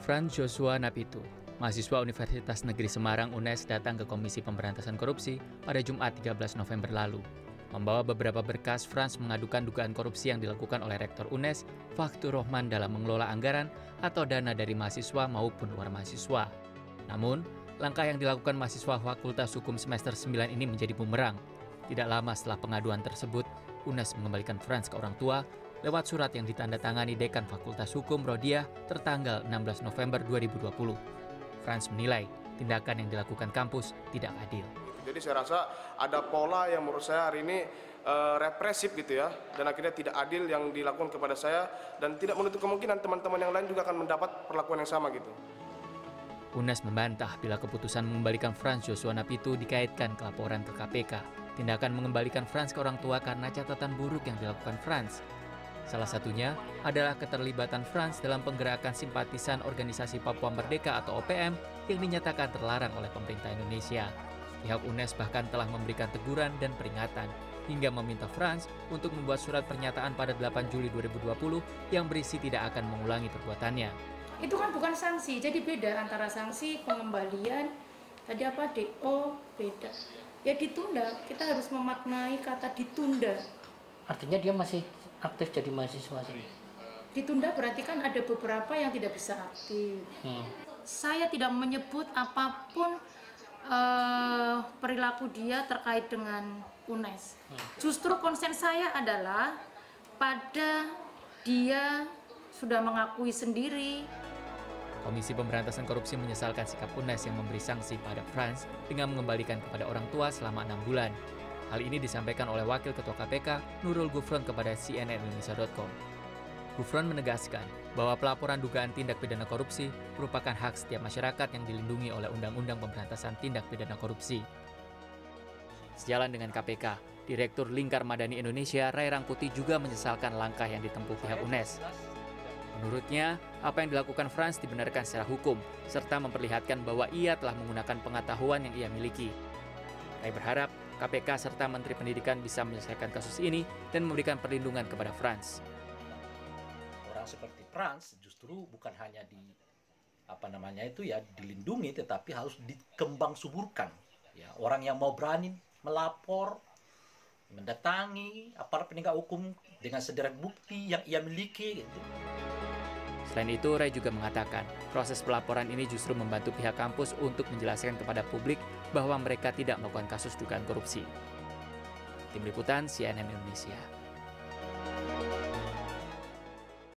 Franz Joshua Napitu, mahasiswa Universitas Negeri Semarang UNES datang ke Komisi Pemberantasan Korupsi pada Jumat 13 November lalu. Membawa beberapa berkas, Franz mengadukan dugaan korupsi yang dilakukan oleh Rektor UNES, Faktur Rohman dalam mengelola anggaran atau dana dari mahasiswa maupun luar mahasiswa. Namun, langkah yang dilakukan mahasiswa Fakultas Hukum semester 9 ini menjadi bumerang. Tidak lama setelah pengaduan tersebut, UNES mengembalikan Franz ke orang tua lewat surat yang ditandatangani Dekan Fakultas Hukum Rodiah tertanggal 16 November 2020. Franz menilai tindakan yang dilakukan kampus tidak adil. Jadi saya rasa ada pola yang menurut saya hari ini represif gitu ya, dan akhirnya tidak adil yang dilakukan kepada saya, dan tidak menutup kemungkinan teman-teman yang lain juga akan mendapat perlakuan yang sama gitu. UNES membantah bila keputusan mengembalikan Franz Joshua Napitu dikaitkan ke laporan ke KPK. Tindakan mengembalikan Franz ke orang tua karena catatan buruk yang dilakukan Franz. Salah satunya adalah keterlibatan Franz dalam penggerakan simpatisan Organisasi Papua Merdeka atau OPM yang dinyatakan terlarang oleh pemerintah Indonesia. Pihak UNES bahkan telah memberikan teguran dan peringatan hingga meminta Franz untuk membuat surat pernyataan pada 8 Juli 2020 yang berisi tidak akan mengulangi perbuatannya. Itu kan bukan sanksi, jadi beda antara sanksi pengembalian, tadi apa DO, beda. Ya ditunda, kita harus memaknai kata ditunda. Artinya dia masih aktif jadi mahasiswa sih. Ditunda berarti kan ada beberapa yang tidak bisa aktif. Saya tidak menyebut apapun perilaku dia terkait dengan UNES. Justru konsen saya adalah pada dia sudah mengakui sendiri. Komisi Pemberantasan Korupsi menyesalkan sikap UNES yang memberi sanksi pada Franz dengan mengembalikan kepada orang tua selama 6 bulan. Hal ini disampaikan oleh Wakil Ketua KPK, Nurul Gufron kepada cnnindonesia.com. Gufron menegaskan bahwa pelaporan dugaan tindak pidana korupsi merupakan hak setiap masyarakat yang dilindungi oleh Undang-Undang Pemberantasan Tindak Pidana Korupsi. Sejalan dengan KPK, Direktur Lingkar Madani Indonesia, Ray Rangkuti juga menyesalkan langkah yang ditempuh pihak UNES. Menurutnya, apa yang dilakukan Franz dibenarkan secara hukum, serta memperlihatkan bahwa ia telah menggunakan pengetahuan yang ia miliki. Ray berharap KPK serta Menteri Pendidikan bisa menyelesaikan kasus ini dan memberikan perlindungan kepada Franz. Orang seperti Franz justru bukan hanya dilindungi, tetapi harus dikembang suburkan. Ya, orang yang mau berani melapor, mendatangi aparat penegak hukum dengan sederet bukti yang ia miliki. Gitu. Selain itu, Ray juga mengatakan proses pelaporan ini justru membantu pihak kampus untuk menjelaskan kepada publik bahwa mereka tidak melakukan kasus dugaan korupsi. Tim Liputan CNN Indonesia.